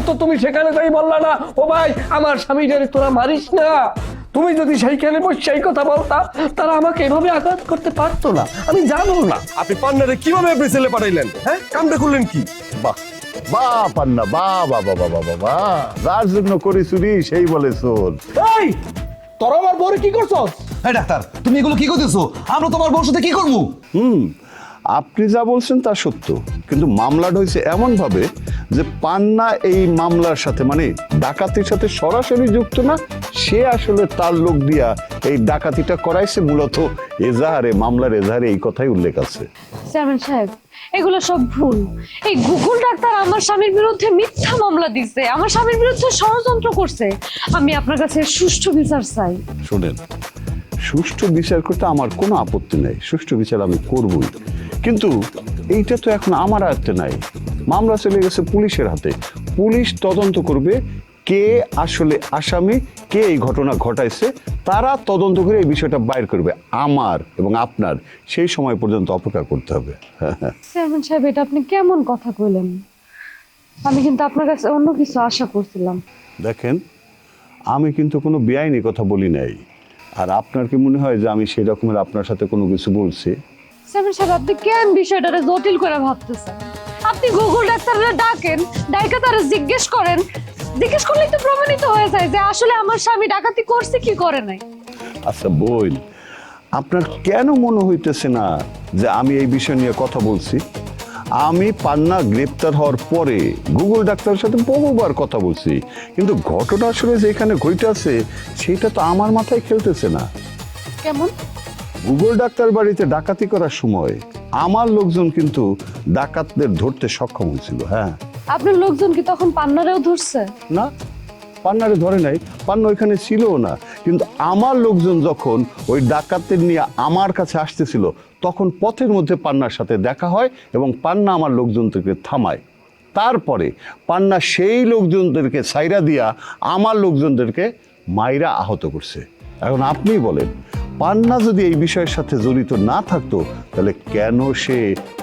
তো তুমি সেখানে তাই বললা না, ও ভাই আমার স্বামীটারে তোরা মারিস না। তুমি যদি সেইখানে বসে সেই কথা বলতা, তারা আমাকে এভাবে আঘাত করতে পারতো না, আমি জানো না। আপনি পান্নারে কিভাবে আপনি ছেলে পাঠাইলেন? হ্যাঁ, কামটা করলেন কি? বাহ বাহ পান্না, বাহ বাহ বাহ বাহ বাহ বাহ, যার জন্য করি চুরি সেই বলে চোর। এই তোরা আমার বউরে কি করছস? এই ডাক্তার, তুমি এগুলো কি করতেছো? আমরা তোমার বউর সাথে কি করবো? আপনি যা বলছেন তা সত্য, কিন্তু মামলাটা হয়েছে এমন ভাবে যে পান্না এই মামলার সাথে মানে ডাকাতির সাথে সরাসরি যুক্ত না, সে আসলে তার লোক দিয়া এই ডাকাতিটা করাইছে। মূলত এজাহারে, মামলার এজাহারে এই কথাই উল্লেখ আছে। চেয়ারম্যান সাহেব, এগুলো সব ভুল। এই গুগল ডাক্তার আমার স্বামীর বিরুদ্ধে মিথ্যা মামলা দিচ্ছে, আমার স্বামীর বিরুদ্ধে ষড়যন্ত্র করছে। আমি আপনার কাছে সুষ্ঠু বিচার চাই। শোনেন, সুষ্ঠু বিচার করতে আমার কোনো আপত্তি নেই, সুষ্ঠু বিচার আমি করবই, কিন্তু এইটা তো এখন আমার হাতে নাই। মামলা চলে গেছে পুলিশের হাতে, পুলিশ তদন্ত করবে কে আসলে আসামি, কে এই ঘটনা ঘটাইছে, তারা তদন্ত করে এই বিষয়টা বাইর করবে। আমার এবং আপনার সেই সময় পর্যন্ত অপেক্ষা করতে হবে। চেয়ারম্যান সাহেব, এটা আপনি কেমন কথা কইলেন? আমি কিন্তু আপনার কাছে অন্য কিছু আশা করছিলাম। দেখেন, আমি কিন্তু কোনো বেআইনি কথা বলি নাই, আর আপনার কি মনে হয় যে আমি সেই রকমের আপনার সাথে কোনো কিছু বলছি? চেয়ারম্যান সাহেব, আপনি কেন বিষয়টারে জটিল করে ভাবতেছেন? আপনি গুগল ডাক্তাররা ডাকেন, ডাইকা তারা জিজ্ঞেস করেন, জিজ্ঞেস করলেই তো প্রমাণিত হয়ে যায় যে আসলে আমার স্বামী ডাকাতি করছে কি করে নাই। আচ্ছা বল, আপনার কেন মনে হইতেছে না যে আমি এই বিষয় নিয়ে কথা বলছি? আমি পান্না গ্রেপ্তার হওয়ার পরে গুগল ডাক্তারের সাথে বহুবার কথা বলছি, কিন্তু ঘটনা আসলে যেখানে ঘটেছে সেটা তো আমার মাথায় খেলতেছে না। কেমন? গুগল ডাক্তার বাড়িতে ডাকাতি করার সময় আমার লোকজন কিন্তু ডাকাতদের ধরতে সক্ষম হয়েছিল। হ্যাঁ, আপনার লোকজন কি তখন পান্নারেও ধরছে? না, পান্নারে ধরে নাই, পান্না ওইখানে ছিলও না, কিন্তু আমার লোকজন যখন ওই ডাকাতদের নিয়ে আমার কাছে আসতেছিল তখন পথের মধ্যে পান্নার সাথে দেখা হয় এবং পান্না আমার লোকজনদেরকে থামায়। তারপরে পান্না সেই লোকজনদেরকে ছাইরা দিয়া আমার লোকজনদেরকে মাইরা আহত করছে। এখন আপনি বলেন, পান্না যদি এই বিষয়ের সাথে জড়িত না থাকতো তাহলে কেন সে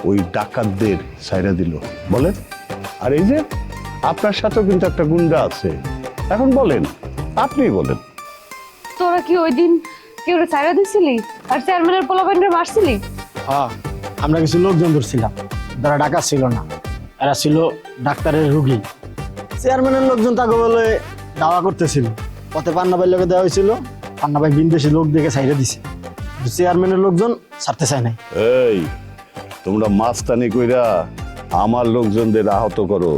ওই ডাকাতদের ছাইরা দিল বলেন? আর এই যে আপনার সাথেও কিন্তু একটা গুন্ডা আছে, এখন বলেন, আপনি বলেন। তোরা কি ওই দিন কেউ ছাইরা দিছিলি আর চেয়ারম্যানের পোলাপাইনরে মারছিলি? হ্যাঁ, আমরা কিছু লোকজন ধরছিলাম, যারা ডাকাত ছিল না, এরা ছিল ডাক্তারের রুগী। চেয়ারম্যানের লোকজন তাকে বলে দাওয়া করতেছিল, পথে পান্না ভাইয়ের লোকে দেওয়া হয়েছিল, পান্না ভাই বিন্দেশি লোক দেখে ছাইড়ে দিছে, চেয়ারম্যানের লোকজন ছাড়তে চায় নাই। এই তোমরা মাস্তানি কইরা আমার লোকজনদের আহত করো,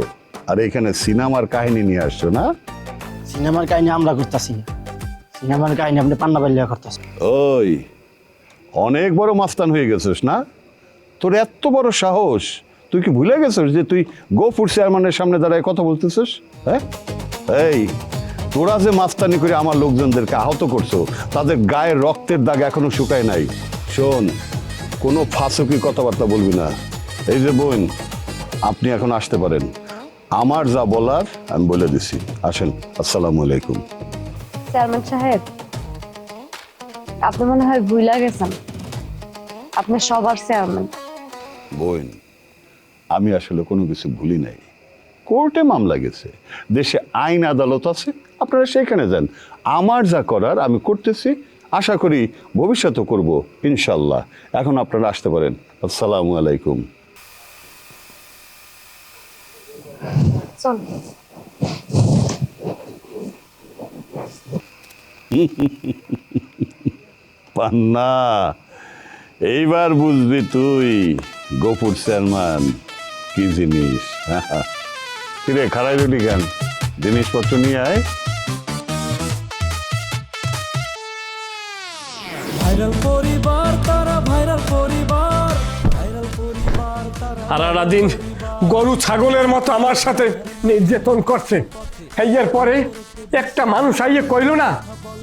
আর এখানে সিনেমার কাহিনী নিয়ে আসছো না? সিনেমার কাহিনী আমরা করতেছি না, সিনেমার কাহিনী আপনি পান্না ভাই লিয়া করতেছেন। ওই অনেক বড় মাস্তান হয়ে গেছিস না? তোর এত বড় সাহস, তুই কি ভুলে গেছিস যে তুই গফুর চেয়ারম্যানের সামনে দাঁড়ায় কথা বলতেছিস? হ্যাঁ, এই তোরা যে মাস্তানি করে আমার লোকজনদেরকে আহত করছো, তাদের গায়ের রক্তের দাগ এখনো শুকায় নাই। শোন, কোনো ফাঁসুকি কথাবার্তা বলবি না। এই যে বোন, আপনি এখন আসতে পারেন, আমার যা বলার আমি বলে দিছি। আসেন, আসসালামু আলাইকুম। চেয়ারম্যান সাহেব, আপনি মনে হয় ভুইলা গেছেন, আপনি সবার চেয়ারম্যান। বোন, আমি আসলে কোনো কিছু ভুলি নাই। কোর্টে মামলা গেছে, দেশে আইন আদালত আছে, আপনারা সেইখানে যান। আমার যা করার আমি করতেছি, আশা করি ভবিষ্যতে করব ইনশাল্লাহ। এখন আপনারা আসতে পারেন। আসসালামু আলাইকুম। চল। পান্না, এইবার বুঝবি তুই গফুর চেয়ারম্যান কি জিনিস। কিরে খারাই রুটি কেন, জিনিসপত্র নিয়ে আয়। সারাটা দিন গরু ছাগলের মতো আমার সাথে নির্যাতন করছে। এর পরে একটা মানুষ আইয়ে কইল না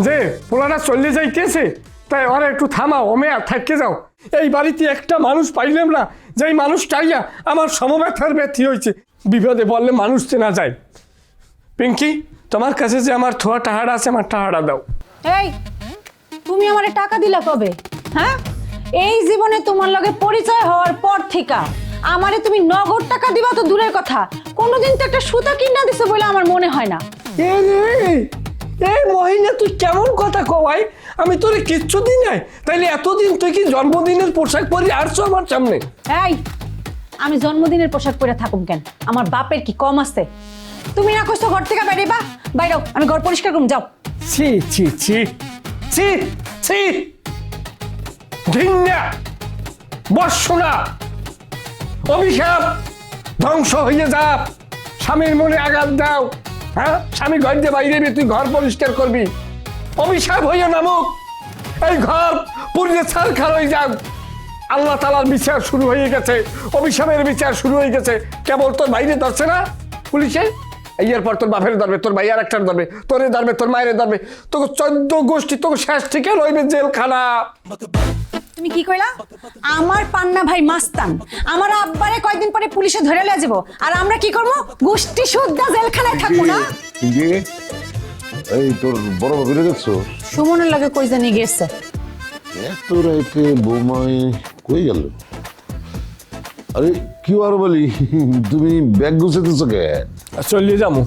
যে পোলাটা চলে যাইতেছে, তাই ওরা একটু থামাও, ওমেয়া থাকতে যাও। এই বাড়িতে একটা মানুষ পাইলাম না, যেই মানুষটাইয়া আমার সমব্যথার ব্যথি হয়েছে। বিপদে বললে মানুষ চেনা যায়। পিঙ্কি, তোমার কাছে যে আমার থোয়া টাহাড়া আছে, আমার টাহাড়া দাও। এই, তুমি আমারে টাকা দিলা কবে? হ্যাঁ, এই জীবনে তোমার লগে পরিচয় হওয়ার পর থেকে আমারে তুমি নগদ টাকা দিবা তো দূরের কথা, কোনোদিন তো একটা সুতা কিনা দিছো বলে আমার মনে হয় না। এই মহিলা তুই কেমন কথা কওয়াই, আমি তোরে কিচ্ছু দিই নাই, তাইলে এতদিন তুই কি জন্মদিনের পোশাক পরে আসছো আমার সামনে? এই, আমি জন্মদিনের পোশাক পরে থাকুম কেন? আমার বাপের কি কম আছে? তুমি না কইছো ঘর থেকে বেরিবা, বাইরেও, আমি ঘর পরিষ্কার করুম, যাও। ছি ছি ছি ছি ছি, ঘৃণা, বর্ষনা, অভিশাপ, ধ্বংস হয়ে যা, স্বামীর মনে আঘাত দাও। হ্যাঁ, স্বামী ঘর দিয়ে বাইরে তুই ঘর পরিষ্কার করবি, অভিশাপ হইয়া নামুক, এই ঘর পুড়িয়ে ছারখার হয়ে যাক। আল্লাহ তাআলার বিচার শুরু হয়ে গেছে, অভিশাপের বিচার শুরু হয়ে গেছে। কেবল তোর বাইরে ধরছে না পুলিশে, এরপর তোর বাপের ধরবে, তোর ভাই আর একটার ধরবে, তোরে ধরবে, তোর মায়ের ধরবে, তোকে 14 গোষ্ঠী তোকে শেষ থেকে রইবে জেলখানা। তুমি কি কইলা? আমার পান্না ভাই মাস্তান, আমার আব্বারে কয়দিন পরে পুলিশে ধরে লয়ে যাবো, আর আমরা কি করবো? গোষ্ঠী শুদ্ধা জেলখানায় থাকবো না? পিঙ্কি, এই তোর বড় বাবিরে দেখছো? সুমনের লগে কই জানি গেছে। এত রাইতে বৌমাই কই গেল? আরে কি আর বলি, তুমি ব্যাগ গুছাইতেছো কে? চলিয়ে যাবো।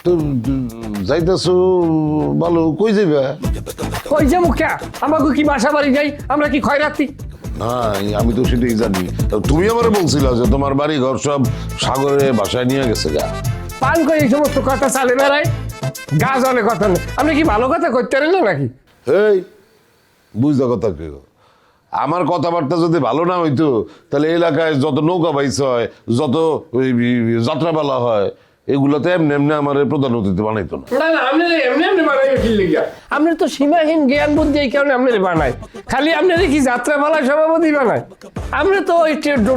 তো যাইতেছো ভালো, কই যাইবা? কই যাবো কে? আমাকে কি বাসা বাড়ি যাই, আমরা কি খয়রাতি? না, আমি তো সেটাই জানি। তুমি আমারে বলছিল যে তোমার বাড়ি ঘর সব সাগরে বাসায় নিয়ে গেছে গা। পান করে এই সমস্ত কথা চালে বেড়ায়, গা জলে কথা নেই। আমরা কি ভালো কথা করতে পারি না নাকি? এই বুঝতে কথা কে? আমার কথাবার্তা যদি ভালো না হইতো তাহলে এলাকায় যত নৌকা বাইচ হয়, যত যাত্রাপালা হয়, এগুলোতে এমনি এমনি আমার প্রধান অতিথি বানাইতো না। না না, আপনি এমনি এমনি বানাইবে কি লিগা? আপনি তো সীমাহীন জ্ঞান বুদ্ধি, এই কারণে আপনি বানায়। খালি আপনার কি যাত্রাপালায় সভাপতি বানায়? আপনি তো ওই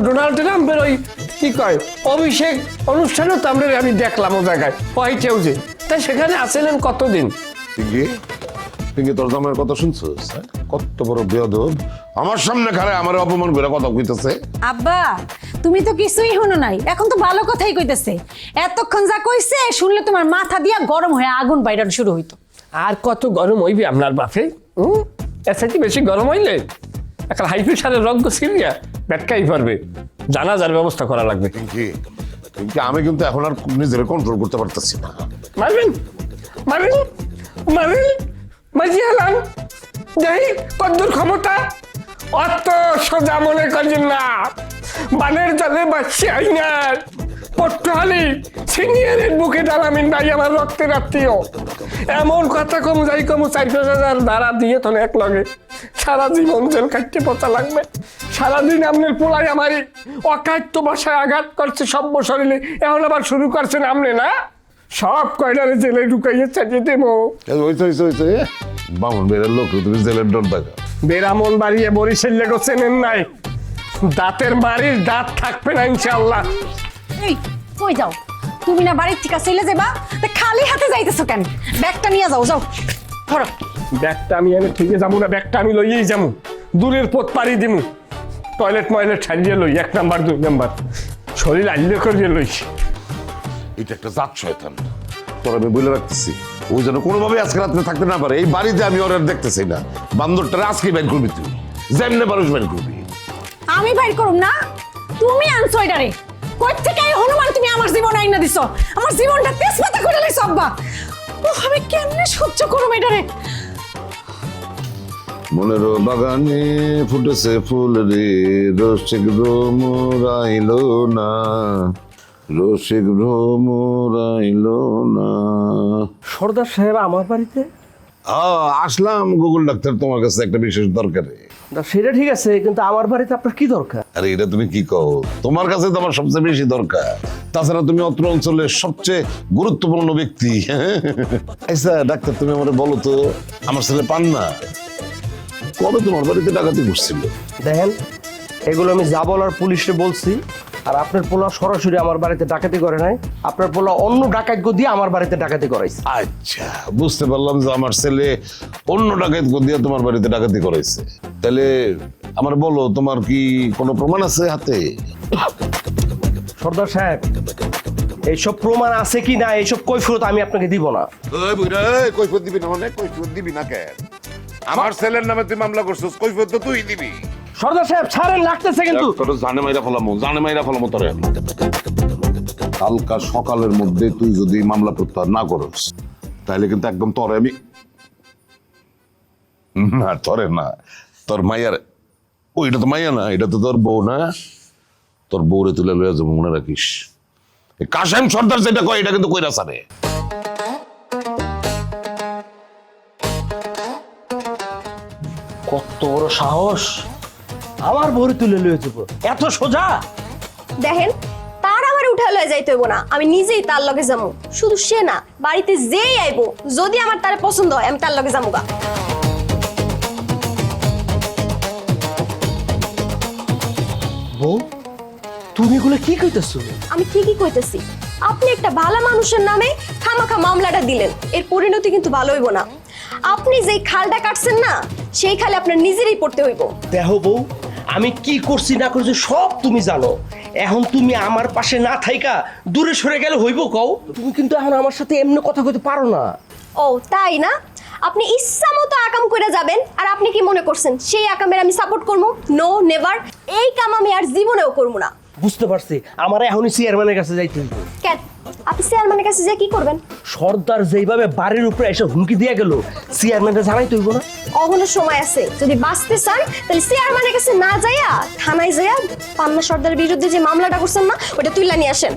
ডোনাল্ড ট্রাম্পের ওই কি কয় অভিষেক অনুষ্ঠানও তো আমি দেখলাম ও জায়গায় হোয়াইট হাউসে। তাই সেখানে আছিলেন কতদিন? পিঙ্কি, পিঙ্কি, তোর জামাইয়ের কথা শুনছিস? কত বড় বেয়াদব, আমার সামনে খারে আমার অপমান করে কথা কইতেছে। আব্বা, তুমি তো কিছুই শুনো নাই, এখন তো ভালো কথাই কইতেছে। এতক্ষণ যা কইছে শুনলে তোমার মাথা দিয়া গরম হয়ে আগুন বাইরানো শুরু হইতো। আর কত গরম হইবে আপনার বাপে? এর সাথে বেশি গরম হইলে একটা হাই প্রেশারের রোগ সিরিয়া ব্যাটকাই পারবে, জানাজার ব্যবস্থা করা লাগবে। পিঙ্কি, পিঙ্কি, আমি কিন্তু এখন আর নিজের কন্ট্রোল করতে পারতেছি না। মারবেন মারবেন মারবেন, মাঝি হেলান, যাই কদ্দুর ক্ষমতা, অত সোজা মনে করছেন না। বানের জলে বাচ্চা আইনার পট্টহালি সিনিয়রের বুকে ডালামিন ভাই আমার রক্তের আত্মীয়। এমন কথা কম যাই কম 4,000 ধারা দিয়ে তো এক লগে সারা জীবন জেল কাটতে পচা লাগবে। সারাদিন আপনার পোলাই আমারই অকাট্য বাসায় আঘাত করছে সভ্য শরীরে, এখন আবার শুরু করছেন আপনি না? সব কয়লারে জেলে ঢুকাইয়ে চালিয়ে দেবো। বামন বেড়ের লোক, তুমি জেলের ডর দেখা। বেরামন বাড়িয়ে বরিশাল লেগো চেনেন নাই, দাঁতের বাড়ির দাঁত থাকবে না ইনশাআল্লাহ। এই কই যাও? তুমি না বাড়ির থেকে চলে যাবা, তা খালি হাতে যাইতেছো কেন? ব্যাগটা নিয়ে যাও, যাও ধরো। ব্যাগটা আমি এনে ঠিক যাবো না, ব্যাগটা আমি লইয়েই যাবো, দূরের পথ পাড়ি দিমু। টয়লেট ময়লেট ছাড়িয়ে লই, 1 নাম্বার 2 নাম্বার, শরীর আইলে করিয়ে লই। এটা একটা জাত শয়তান, তোর আমি বলে রাখতেছি, ওই যেন কোনোভাবে আজকে রাত্রে থাকতে না পারে। এই বাড়িতে আমি ওর আর দেখতেছি না। বান্দরটা আজকে বাইর করবি তুই, যেমনে পারুস বাইর করবি। আমি বাইর করুম না, তুমি আনছো এটারে। কই থেকে এই হনুমান তুমি আমার জীবন আইনা দিছো? আমার জীবনটা তেজপাতা করে লাইছো আব্বা। ও আমি কেমনে সহ্য করুম এটারে? মনের বাগানে ফুটেছে ফুল রে, রসিক ভ্রমরাইলো না, রসিক ভ্রমরাইলো না। সর্দার সাহেব আমার বাড়িতে? আসলাম গুগল ডাক্তার, তোমার কাছে একটা বিশেষ দরকারে। সেটা ঠিক আছে, কিন্তু আমার বাড়িতে আপনার কি দরকার? আরে এটা তুমি কি কও? তোমার কাছে তো আমার সবচেয়ে বেশি দরকার। তাছাড়া তুমি অত্র অঞ্চলের সবচেয়ে গুরুত্বপূর্ণ ব্যক্তি। আচ্ছা ডাক্তার, তুমি আমারে বলো তো, আমার ছেলে পান্না কবে তোমার বাড়িতে ডাকাতি করছিল? দেখেন, এগুলো আমি যা বলার পুলিশে বলছি, আর আপনার পোলা সরাসরি আমার বাড়িতে ডাকাতি করে নাই, আপনার পোলা অন্য ডাকাত দিয়ে আমার বাড়িতে ডাকাতি করাইছে। আচ্ছা, বুঝতে পারলাম যে আমার ছেলে অন্য ডাকাত দিয়ে তোমার বাড়িতে ডাকাতি করাইছে। তাহলে আমার বলো, তোমার কি কোনো প্রমাণ আছে হাতে? সর্দার সাহেব, এইসব প্রমাণ আছে কি না, এইসব কৈফিয়ত আমি আপনাকে দিব না। কৈফিয়ত দিবি না মানে? কৈফিয়ত দিবি না কেন? আমার ছেলের নামে তুই মামলা করছিস, কৈফিয়ত তো তুই দিবি। সর্দার সাহেব ছাড়েন, লাগতেছে কিন্তু। তোর জানে মাইরা ফলামো তোরে। কালকা সকালের মধ্যে তুই যদি মামলা প্রত্যাহার না করস তাহলে কিন্তু একদম তোরে আমি না, তোরে না, তোর মাইয়ার, ওইটা তো মাইয়া না, এটা তো তোর বউ না, তোর বউরে তুলে লইয়া যাবো, মনে রাখিস। কাশেম সর্দার যেটা কয় এটা কিন্তু কইরা সারে। কত বড় সাহস, আমার বউরে তুলে লয়ে যাবো, এত সোজা? দেখেন, তার আমার উঠা লয়ে যাইতে হইব না, আমি নিজেই তার লগে যাবো। শুধু সে না, বাড়িতে যেই আইবো, যদি আমার তার পছন্দ হয় আমি তার লগে যাবো গা। বউ, তুমি এগুলো কি কইতেছো? আমি ঠিকই কইতেছি, আপনি একটা ভালো মানুষের নামে খামাখা মামলাটা দিলেন, এর পরিণতি কিন্তু ভালো হইব না। আপনি যেই খালটা কাটছেন না, সেই খালে আপনার নিজেরই পড়তে হইব। দেখো বউ, আমি কি করছি না করছি সব তুমি জানো। এখন তুমি আমার পাশে না থাইকা দূরে সরে গেলে হইব কও? তুমি কিন্তু এখন আমার সাথে এমনি কথা কইতে পারো না। ও তাই না? আপনি ইচ্ছা মতো আকাম করে যাবেন, আর আপনি কি মনে করছেন সেই আকামের আমি সাপোর্ট করবো? No, never. এই কাম আমি আর জীবনেও করবো না। বুঝতে পারছি, আমার এখনই চেয়ারম্যানের কাছে যাইতে হইব। কেন? আপনি চেয়ারম্যানের কাছে যে কি করবেন? সর্দার যেইভাবে বাড়ির উপরে এসে হুমকি দিয়ে গেল, চেয়ারম্যানটা জানাই তৈব না? অহনো সময় আছে, যদি বাঁচতে চান তাহলে চেয়ারম্যানের কাছে না যাইয়া থানায় যাইয়া পান্না সর্দারের বিরুদ্ধে যে মামলাটা করছেন না, ওটা তুইলা নিয়ে আসেন।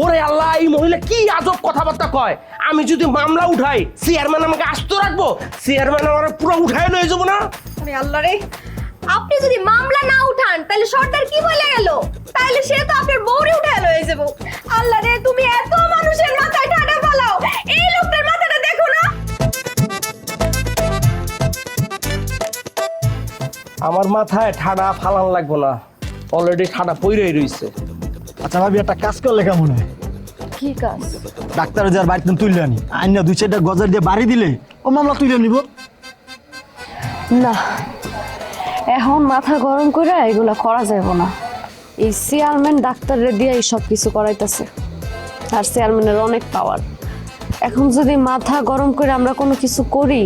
ওরে আল্লাহ, এই মহিলা কি আজব কথাবার্তা কয়! আমি যদি মামলা উঠাই, চেয়ারম্যান আমাকে আস্ত রাখবো? চেয়ারম্যান আমার পুরো উঠায় লয়ে যাবো না? আরে আল্লাহ রে, আপনি যদি মামলা না উঠান তাহলে সর্দার কি বলে গেল? তাহলে সে তো আপনার বউরে উঠায় লয়ে যাবো। আল্লাহ রে, তুমি এত মানুষের মাথায় ঠাডা ফালাও, এই লোকটার মাথাটা দেখো না। আমার মাথায় ঠাডা ফালান লাগবো না, অলরেডি ঠাডা পইরেই রইছে। আচ্ছা ভাবি, একটা কাজ করলে কেমন হয়? কি কাজ? ডাক্তারে যার বাড়িতে তুললে আনি আইনা 2-4টা গজার দিয়ে বাড়ি দিলে ও মামলা তুলে নিব। না, এখন মাথা গরম করে এগুলা করা যাবে না। এই চেয়ারম্যান ডাক্তাররে দিয়ে এই সব কিছু করাইতেছে, আর চেয়ারম্যানের অনেক পাওয়ার। এখন যদি মাথা গরম করে আমরা কোনো কিছু করি,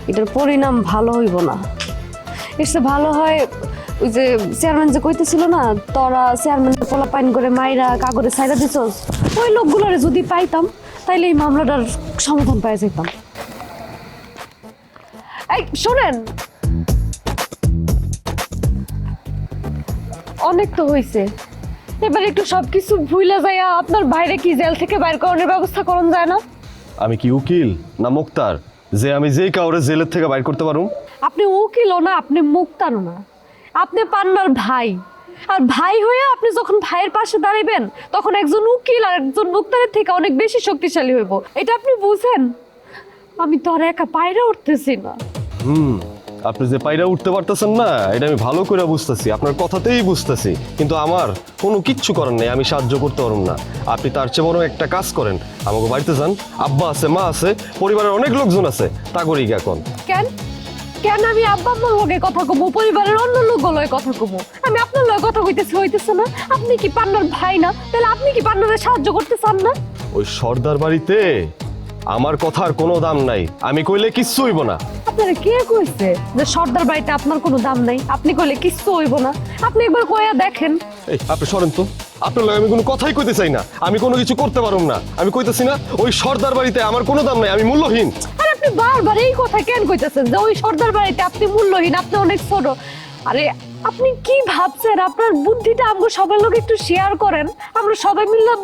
এটার পরিণাম ভালো হইব না। এসে ভালো হয় ওই যে চেয়ারম্যান যে কইতেছিল না, তোরা চেয়ারম্যানের পোলা পাইন করে মাইরা কাগজে ছাইরা দিছস, ওই লোকগুলোরে যদি পাইতাম তাইলে এই মামলাটার সমাধান পাওয়া যেতাম। এই শোনেন, অনেক তো হয়েছে, এবার একটু সবকিছু ভুলে যাইয়া আপনার বাইরে কি জেল থেকে বাইর করানোর ব্যবস্থা করুন যায় না? আমি কি উকিল না মুক্তার যে আমি যেই কাউরে জেলের থেকে বাইর করতে পারুম? আপনি উকিলও না, আপনি মুক্তারও না, আপনি পান্নার ভাই। আর ভাই হয়ে আপনি যখন ভাইয়ের পাশে দাঁড়াবেন, তখন একজন উকিল আর একজন মুক্তারের থেকে অনেক বেশি শক্তিশালী হইব। এটা আপনি বুঝেন? আমি তো আর একা পায়রা উঠতেছি না। আপনি যে পায়রা উঠতে পারতেছেন না, এটা আমি ভালো করে বুঝতেছি, আপনার কথাতেই বুঝতেছি, কিন্তু আমার কোনো কিচ্ছু করার নেই, আমি সাহায্য করতে পারুম না। আপনি তার চেয়ে বড় একটা কাজ করেন, আমাকে বাড়িতে যান, আব্বা আছে, মা আছে, পরিবারের অনেক লোকজন আছে, তা করি কি এখন? কেন কেন আমি আব্বা আম্মার লগে কথা কমু, পরিবারের অন্য লোক লগে কথা কমু? আমি আপনার লগে কথা কইতেছি, হইতেছে না? আপনি কি পান্নার ভাই না? তাহলে আপনি কি পান্নারে সাহায্য করতে চান না? ওই সর্দার বাড়িতে আমার কথার কোনো দাম নাই, আমি কইলে কিচ্ছু হইব না। আপনারা কে কইছে যে সর্দার বাড়িতে আপনার কোনো দাম নাই? আপনি কইলে কিচ্ছু হইব না? আপনি একবার কইয়া দেখেন। এই আপনি সরেন তো, আপনার লগে আমি কোনো কথাই কইতে চাই না, আমি কোনো কিছু করতে পারুম না। আমি কইতেছি না ওই সর্দার বাড়িতে আমার কোনো দাম নাই, আমি মূল্যহীন। আর আপনি বারবার এই কথা কেন কইতেছেন যে ওই সর্দার বাড়িতে আপনি মূল্যহীন, আপনি অনেক ছোট? আরে আপনি কি ভাবছেন? আপনার বুদ্ধিটা আমরা সবার লোক একটু শেয়ার করেন, আমরা সবাই মিলে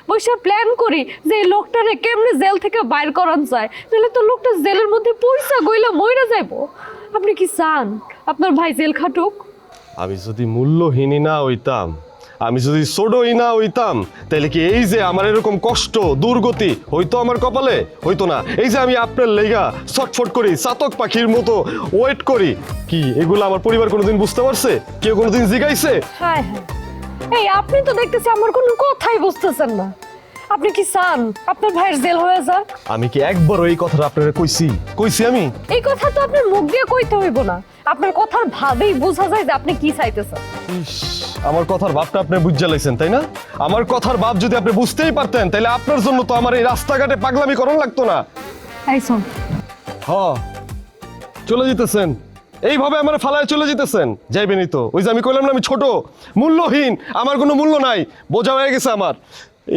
বসে প্ল্যান করি যে এই লোকটারে কেমনে জেল থেকে বাইর করান যায়, তাহলে তো লোকটা জেলের মধ্যে পয়সা গইলা মইরা যাইবো। আপনি কি চান আপনার ভাই জেল খাটুক? আমি যদি মূল্যহীনই না হইতাম, আমি যদি ছোটই না হইতাম, তাহলে কি এই যে আমার এরকম কষ্ট দুর্গতি হইতো আমার কপালে? হইতো না। এই যে আমি আপনার লেগা ছটফট করি, চাতক পাখির মতো ওয়েট করি, কি এগুলো আমার পরিবার কোনোদিন বুঝতে পারছে? কেউ কোনোদিন জিগাইছে? হ্যাঁ হ্যাঁ, এই আপনি তো দেখতেছি আমার কোনো কথাই বুঝতেছেন না। আপনি কি চান আপনার ভাইয়ের জেল হয়ে যাক? আমি কি একবার এই কথাটা আপনারা কইছি আমি? এই কথা তো আপনার মুখ দিয়ে কইতে হইব না, আপনার কথার ভাবেই বোঝা যায় যে আপনি কি চাইতেছেন। ইস, আমার কথার ভাবটা আপনি বুঝতে লাইছেন তাই না? আমার কথার ভাব যদি আপনি বুঝতেই পারতেন, তাহলে আপনার জন্য তো আমার এই রাস্তাঘাটে পাগলামি করার লাগতো না। এই শোন, হ, চলে যেতেছেন, এইভাবে আমার ফালায় চলে যেতেছেন, যাইবেনই তো। ওই যে আমি কইলাম না আমি ছোট, মূল্যহীন, আমার কোনো মূল্য নাই, বোঝা হয়ে গেছে আমার।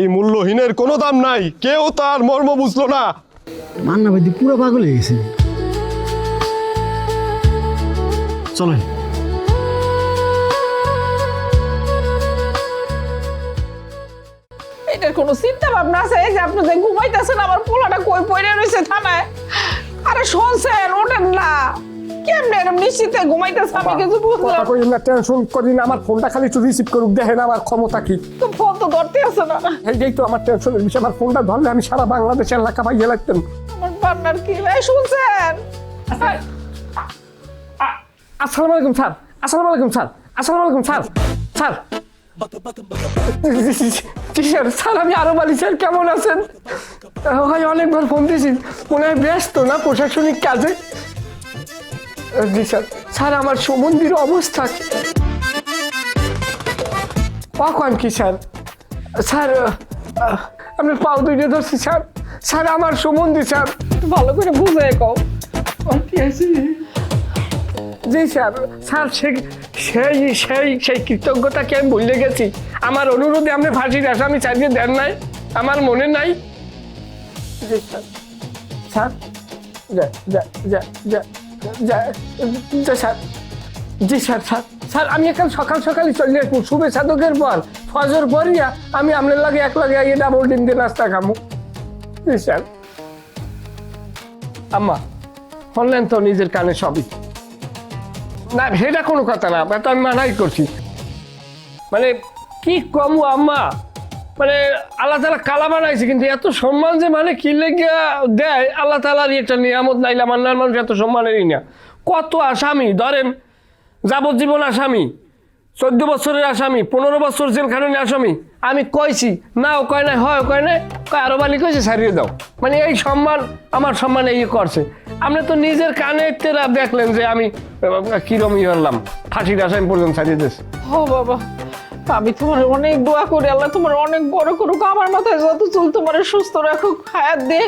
এই মূল্যহীনের কোনো দাম নাই, কেউ তার মর্ম বুঝলো না। মান্না ভাই পুরো পাগল হয়ে গেছে। চলেন। এটার কোনো চিন্তা ভাবনা আছে যে আপনি যে ঘুমাইতেছেন আমার পোলাটা কই পড়ে রয়েছে থানায়? আরে শুনছেন, ওঠেন না। কেমনে এরকম নিশ্চিতে ঘুমাইতেছে আমি কিছু বুঝলাম। কথা কই না, টেনশন করি না, আমার ফোনটা খালি একটু রিসিভ করুক, দেখেন আমার ক্ষমতা কি। তো ফোন তো ধরতে আছে না। এইটাই তো আমার টেনশনের বিষয়, আমার ফোনটা ধরলে আমি সারা বাংলাদেশের এলাকা পাইয়ে লাগতাম। আমার পার্টনার কি ভাই শুনছেন? আসসালামু আলাইকুম স্যার, আসসালামু আলাইকুম স্যার, আসসালামু আলাইকুম স্যার। স্যার জি স্যার, স্যার আমি আরব আলী স্যার, কেমন আছেন? ভাই অনেকবার ফোন দিয়েছি, মনে হয় ব্যস্ত না প্রশাসনিক কাজে। জি স্যার। স্যার আমার সম্বন্ধীর অবস্থা কি? কখন কি স্যার? স্যার আপনার পাও দুইটা ধরছি স্যার। স্যার আমার সম্বন্ধী স্যার, ভালো করে বুঝে কও। জি স্যার। স্যার সেই সেই সেই কৃতজ্ঞতাকে আমি ভুলে গেছি। আমার অনুরোধে আপনি ফাঁসির আসামি চালিয়ে দেন নাই, আমার মনে নাই। জি স্যার। স্যার যা যা যা যা যা যা স্যার। জি স্যার। স্যার স্যার আমি এখন সকাল সকালই চলে আসবো, শুভে সাধকের পর ফজর পরিয়া আমি আপনার লাগে এক লাগে আইয়ে ডাবল ডিম দিয়ে নাস্তা খামো। জি স্যার। আম্মা শুনলেন তো নিজের কানে সবই। না সেটা কোনো কথা না, তো আমি মানাই করছি। মানে কি কমু আম্মা, মানে আল্লাহ তালা কালা বানাইছে, কিন্তু এত সম্মান যে মানে কি লেগে দেয় আল্লাহ তালারই একটা নিয়ামত, নাইলে মান্নার মানুষ এত সম্মানেরই না। কত আসামি ধরেন, যাবজ্জীবন আসামি, 14 বছরের আসামি, 15 বছর জেলখানায় আসামি, আমি কইছি না, ও কয় নাই, হয় ও কয় নাই, কয় আরব আলী কইছে ছাড়িয়ে দাও। মানে এই সম্মান, আমার সম্মান এই করছে। আপনি তো নিজের কানে তেরা দেখলেন যে আমি কিরম ই হলাম, ফাঁসির আসামি পর্যন্ত ছাড়িয়ে দিয়েছে। ও বাবা, আমি তোমার অনেক দোয়া করি, আল্লাহ তোমার অনেক বড় করুক, আমার মাথায় যত চুল তোমার সুস্থ রাখুক, হায়াত দে।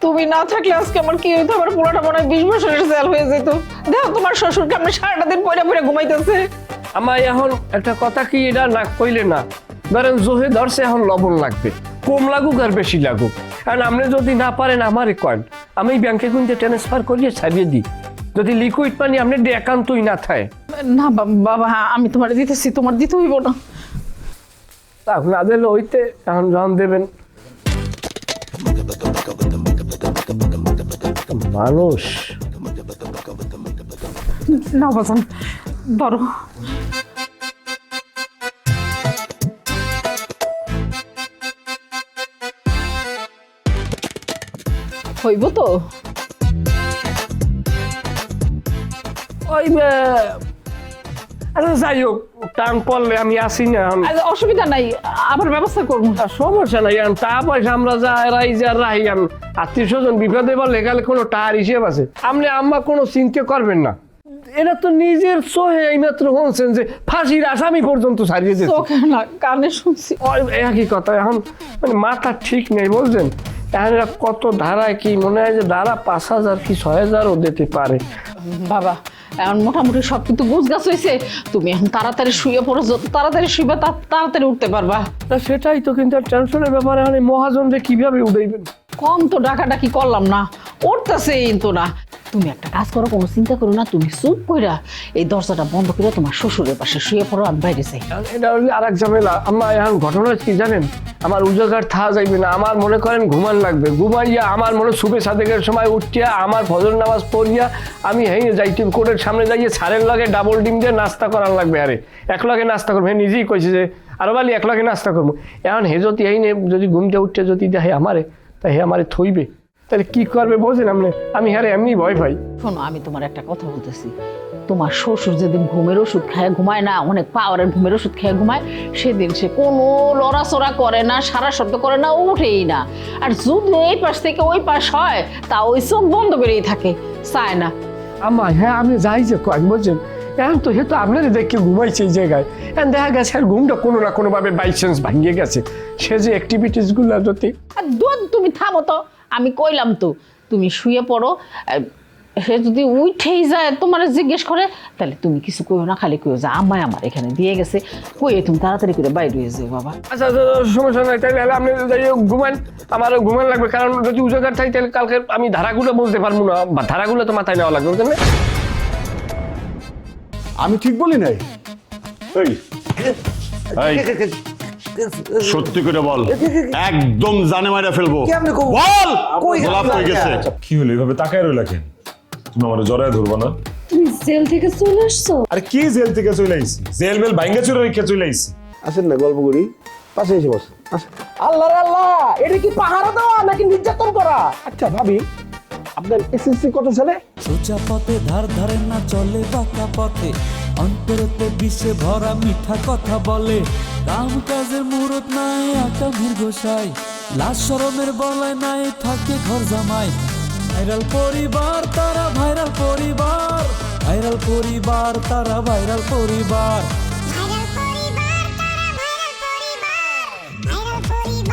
তুমি না থাকলে আজকে আমার কি হইতো, আমার পোলাটা মনে হয় 20 বছরের জেল হয়ে যেত। দেখো তোমার শ্বশুরকে আপনি সারাটা দিন পয়রা পয়রা ঘুমাইতেছে। আমার এখন একটা কথা কি, এটা না কইলে না, ধরেন জোহে ধরছে, এখন লবণ লাগবে, কম লাগুক আর বেশি লাগুক। কারণ আপনি যদি না পারেন আমারে কয়েন, আমি ব্যাংকে কিন্তু ট্রান্সফার করিয়ে ছাড়িয়ে দিই, যদি লিকুইড পানি আপনি একান্তই না থাকে। না বাবা, আমি তোমার দিতেছি, তোমার দিতে হইব না। এখন না দিলে হইতে, এখন যখন দেবেন। মানুষ না বাজান, ধরো। হইব তো? ওই আচ্ছা যাই হোক, টান পড়লে আমি আসি না। অসুবিধা নাই, আবার ব্যবস্থা করবো। সমস্যা নাই, টাকা পয়সা আমরা যা রাই যা রাহি, আত্মীয় স্বজন বিপদে বললে গেলে কোনো টাকার হিসেব আছে। আপনি আম্মা কোনো চিন্তা করবেন না, এটা তো নিজের চোহে এইমাত্র শুনছেন যে ফাঁসির আসামি পর্যন্ত ছাড়িয়ে দিয়েছে। চোখে না, কানে শুনছি। একই কথা, এখন মানে মাথা ঠিক নেই বলছেন। এখন এরা কত ধারায় কি মনে হয় যে ধারা 5000 কি 6000ও দিতে পারে। বাবা এখন মোটামুটি সব কিন্তু গুছগাছ হয়েছে, তুমি এখন তাড়াতাড়ি শুয়ে পড়ো, যত তাড়াতাড়ি শুইবে তাড়াতাড়ি উঠতে পারবা। তা সেটাই তো, কিন্তু টেনশনের ব্যাপারে এখন মহাজনরে কিভাবে উঠাইবেন? কম তো ডাকাডাকি করলাম না, উঠতেছে তো না। তুমি একটা কাজ করো, কোনো চিন্তা করো না, তুমি চুপ কইরা এই দরজাটা বন্ধ করে তোমার শ্বশুরের পাশে শুয়ে পড়ো, আমি বাইরে যাই। এটা হলে আর এক ঝামেলা। আমার এখন ঘটনা কি জানেন, আমার উজাগার থা যাইবে না, আমার মনে করেন ঘুমান লাগবে, ঘুমাইয়া আমার মনে শুভে সাদেকের সময় উঠিয়া আমার ফজর নামাজ পড়িয়া আমি হেঁটে যাইতে কোর্টের সামনে যাইয়ে ছাড়ের লগে ডাবল ডিম দিয়ে নাস্তা করার লাগবে। আরে এক লগে নাস্তা করবো, হ্যাঁ নিজেই কইছে যে আরো বালি এক লগে নাস্তা করবো। এখন হে যদি হেইনে যদি ঘুমতে উঠতে যদি দেখে আমারে, তা হে আমারে থইবে, তাহলে কি করবে বোঝেন আপনি? আমি হ্যাঁ এমনি ভয় পাই। শোনো, আমি তোমার একটা কথা বলতেছি, তোমার শ্বশুর যেদিন ঘুমের ওষুধ খায় ঘুমায় না, অনেক পাওয়ারের ঘুমের ওষুধ খেয়ে ঘুমায়, সেদিন সে কোনো লড়াচড়া করে না, সারা শব্দ করে না, উঠেই না। আর যদি এই পাশ থেকে ওই পাশ হয়, তা ওই চোখ বন্ধ করেই থাকে, চায় না। আমার হ্যাঁ আমি যাই যে কয়েক বলছেন, এখন তো হে তো আপনারই দেখে ঘুমাইছে এই জায়গায়, এখন দেখা গেছে আর ঘুমটা কোনো না কোনোভাবে বাই চান্স ভাঙিয়ে গেছে। সে যে অ্যাক্টিভিটিসগুলো যদি আর তুমি থামো তো, আমি কইলাম তো তুমি শুয়ে পড়ো। সে যদি উঠেই যায় তোমার জিজ্ঞেস করে, তাহলে তুমি কিছু কইও না, খালি কইও যে আমায় আমার এখানে দিয়ে গেছে, কইয়ে তুমি তাড়াতাড়ি করে বাইরে হয়ে যাও বাবা। আচ্ছা আচ্ছা, সমস্যা নাই, তাহলে আপনি যাই হোক ঘুমান, আমার ঘুমান লাগবে, কারণ যদি উজাগার থাই তাহলে কালকে আমি ধারাগুলো বলতে পারবো না, বা ধারাগুলো তো মাথায় নেওয়া লাগবে, বুঝলেন? আমি ঠিক বলি নাই? এই, সত্যি করে বল, একদম জানে মাইরা ফেলবো। কেমনে কও? বল, কই গোলাপ কই গেছে? কি হলো এভাবে তাকায় রইলা কেন? তুমি আমার জড়ায় ধরবা না? তুমি জেল থেকে চলে আসছো? আরে কি জেল থেকে চলে আইছি? জেল বেল ভাঙ্গা চুরে রেখে চলে আইছি। আসেন না গল্প করি, পাশে এসে বস। আসেন। আল্লাহ রে আল্লাহ, এটা কি পাহারা দেওয়া নাকি নির্যাতন করা? আচ্ছা ভাবি, আপনার এসএসসি কত সালে? সোজা পথে ধার ধারে না চলে বাঁকা পথে, অন্তরেতে বিষে ভরা মিঠা কথা বলে, কাম কাজের মুরত নাই আকামের গোসাই, লাশ শরমের বলায় নাই থাকে ঘর জামাই। ভাইরাল পরিবার তারা ভাইরাল পরিবার, ভাইরাল পরিবার তারা ভাইরাল পরিবার। ভাইরাল পরিবার তারা ভাইরাল পরিবার, ভাইরাল পরিবার